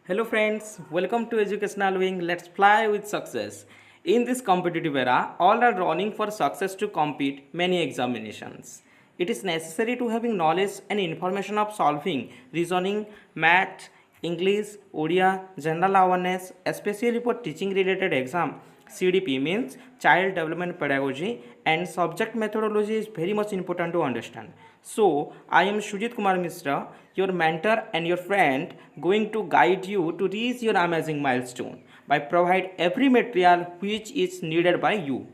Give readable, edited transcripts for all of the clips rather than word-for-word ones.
Hello friends, welcome to Educational Wing. Let's fly with success. In this competitive era, all are running for success to compete many examinations. It is necessary to having knowledge and information of solving, reasoning, math, English, Odia, general awareness, especially for teaching related exam. CDP means Child Development Pedagogy and subject methodology is very much important to understand. So, I am Shujit Kumar Mishra, your mentor and your friend, going to guide you to reach your amazing milestone by provide every material which is needed by you.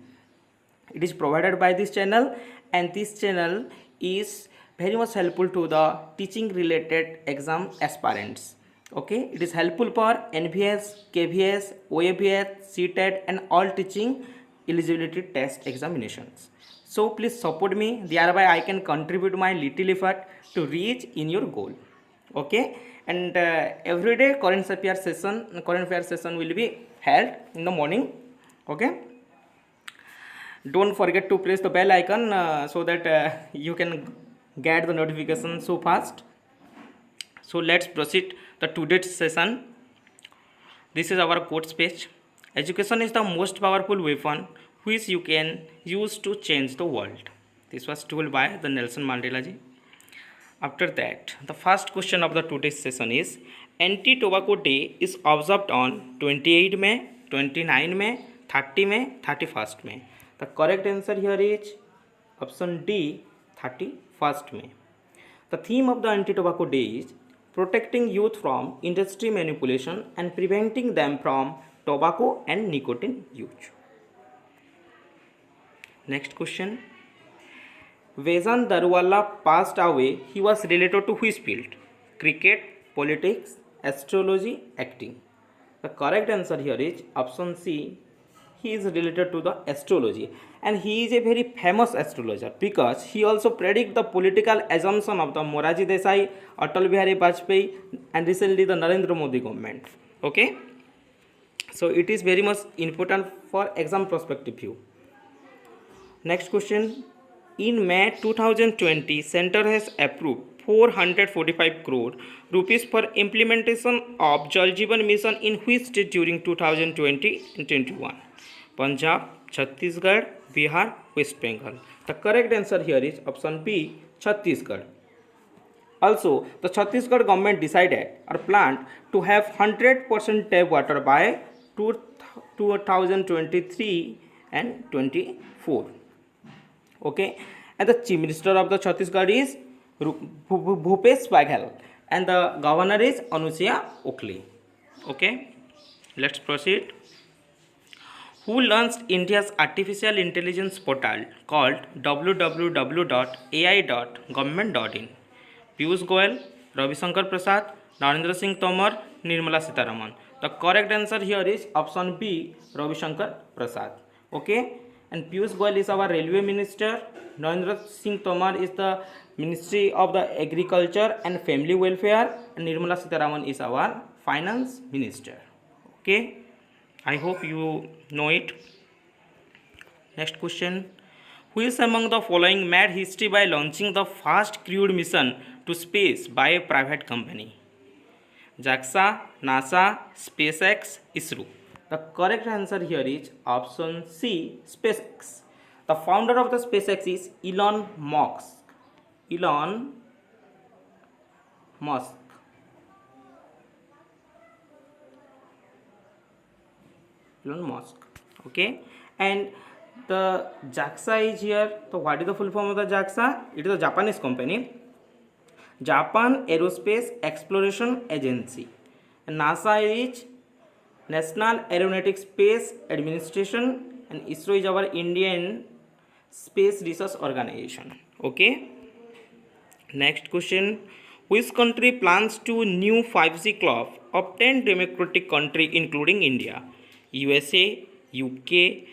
It is provided by this channel, and this channel is very much helpful to the teaching related exam aspirants. Okay, it is helpful for NVS, KVS, OAVS, CTET and all teaching eligibility test examinations. So please support me, thereby I can contribute my little effort to reach in your goal. Okay, and every day current affair session will be held in the morning. Okay, don't forget to press the bell icon so that you can get the notification so fast. So let's proceed the today's session. This is our quotes page. Education is the most powerful weapon which you can use to change the world. This was told by the Nelson Mandela ji. After that, the first question of the today's session is Anti-Tobacco Day is observed on 28 May, 29 May, 30 May, 31st May. The correct answer here is option D, 31st May. The theme of the Anti-Tobacco Day is protecting youth from industry manipulation and preventing them from tobacco and nicotine use. Next question. Vejan Daruwalla passed away. He was related to which field? Cricket, politics, astrology, acting. The correct answer here is option C. He is related to the astrology, and he is a very famous astrologer because he also predict the political assumption of the Moraji Desai, Atal Bihari Vajpayee, and recently the Narendra Modi government. Okay, so it is very much important for exam perspective view. Next question. In May 2020, Center has approved 445 crore rupees for implementation of Jal Jeevan Mission in which state during 2020 and 21? Punjab, Chhattisgarh, Bihar, West Bengal. The correct answer here is option B, Chhattisgarh. Also, the Chhattisgarh government decided or planned to have 100% tap water by 2023 and 24. Okay, and the chief minister of the Chhattisgarh is Bhupesh Baghel and the governor is Anusuya Oakley. Okay, let's proceed. Who launched India's artificial intelligence portal called www.ai.government.in? Piyush Goyal, Ravi Shankar Prasad, Narendra Singh Tomar, Nirmala Sitharaman. The correct answer here is option B, Ravi Shankar Prasad. Okay, and Piyush Goyal is our railway minister. Narendra Singh Tomar is the Ministry of the Agriculture and Family Welfare, and Nirmala Sitharaman is our finance minister. Okay, I hope you know it. Next question. Who is among the following made history by launching the first crewed mission to space by a private company? JAXA, NASA, SpaceX, ISRO. The correct answer here is option C, SpaceX. The founder of the SpaceX is Elon Musk. Elon Musk. Elon Musk. Okay, and the JAXA is here. So what is the full form of the JAXA? It is a Japanese company. Japan Aerospace Exploration Agency. And NASA is National Aeronautic Space Administration, and ISRO is our Indian Space Research Organization. Okay. Next question. Which country plans to new 5G club of 10 democratic countries including India? USA, UK,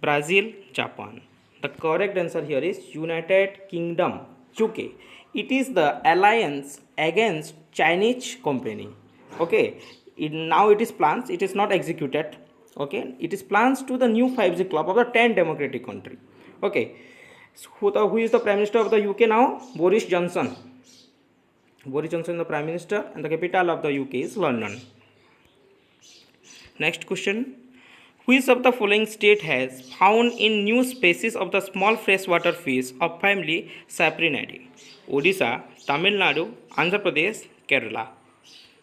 Brazil, Japan. The correct answer here is United Kingdom, UK. It is the alliance against Chinese company. Okay, now it is plans, it is not executed. Okay, it is plans to the new 5G club of the 10 democratic country. Okay, so who is the prime minister of the UK now? Boris Johnson. Boris Johnson is the Prime Minister, and the capital of the UK is London. Next question. Which of the following state has found in new species of the small freshwater fish of family Cyprinidae? Odisha, Tamil Nadu, Andhra Pradesh, Kerala.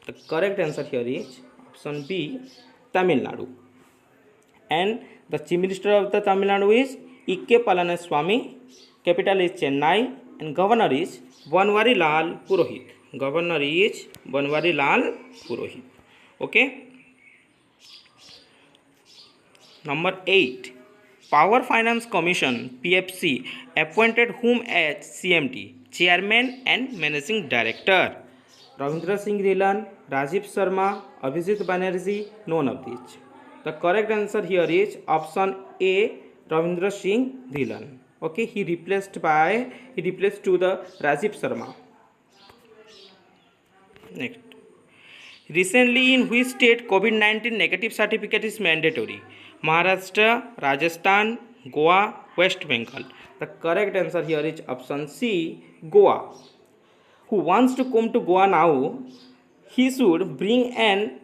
The correct answer here is option B, Tamil Nadu. And the Chief Minister of the Tamil Nadu is E.K. Palaniswamy. Capital is Chennai, and Governor is Banwari Lal Purohit. Governor is Banwari Lal Purohit. Okay. Number 8. Power Finance Commission (PFC) appointed whom as CMD, Chairman and Managing Director? Ravindra Singh Dhilan, Rajiv Sharma, Abhijit Banerjee, none of these. The correct answer here is option A, Ravindra Singh Dhilan. Okay, he replaced to the Rajiv Sharma. Next. Recently, in which state COVID-19 negative certificate is mandatory? Maharashtra, Rajasthan, Goa, West Bengal. The correct answer here is option C, Goa. Who wants to come to Goa now, he should bring an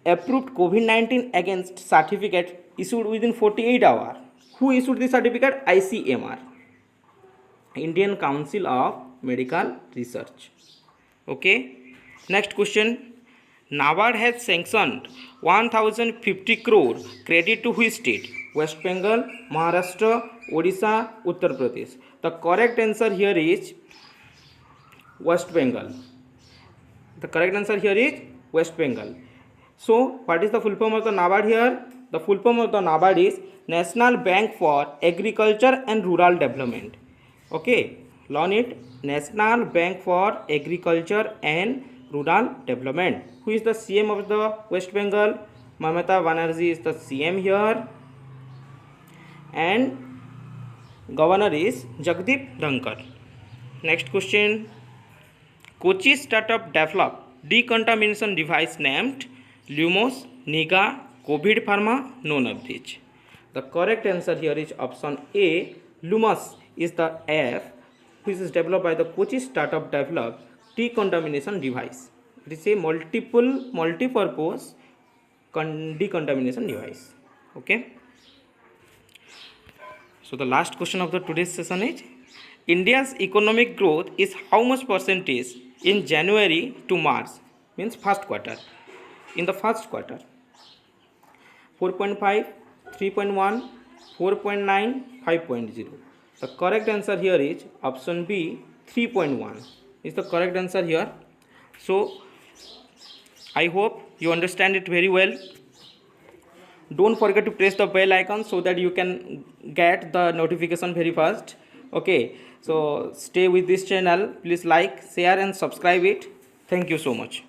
approved COVID-19 against certificate issued within 48 hours. Who issued the certificate? ICMR, Indian Council of Medical Research. Okay. Next question. NABARD has sanctioned 1050 crore credit to which state? West Bengal, Maharashtra, Odisha, Uttar Pradesh. The correct answer here is West Bengal. The correct answer here is West Bengal. So, what is the full form of the NABARD here? The full form of the NABARD is National Bank for Agriculture and Rural Development. Okay, learn it. National Bank for Agriculture and Rural Development. Who is the CM of the West Bengal? Mamata Banerjee is the CM here, and Governor is Jagdeep Dhankar. Next question. Kochi startup developed decontamination device named Lumos, Niga, COVID Pharma, none of these. The correct answer here is option A, Lumos is the app which is developed by the Kochi startup developed decontamination device. It is a multi-purpose decontamination device. Okay. So the last question of the today's session is, India's economic growth is how much percentage in January to March, means first quarter? In the first quarter, 4.5, 3.1, 4.9, 5.0. The correct answer here is option B, 3.1 is the correct answer here. So I hope you understand it very well. Don't forget to press the bell icon so that you can get the notification very fast. Okay, so stay with this channel. Please like, share and subscribe it. Thank you so much.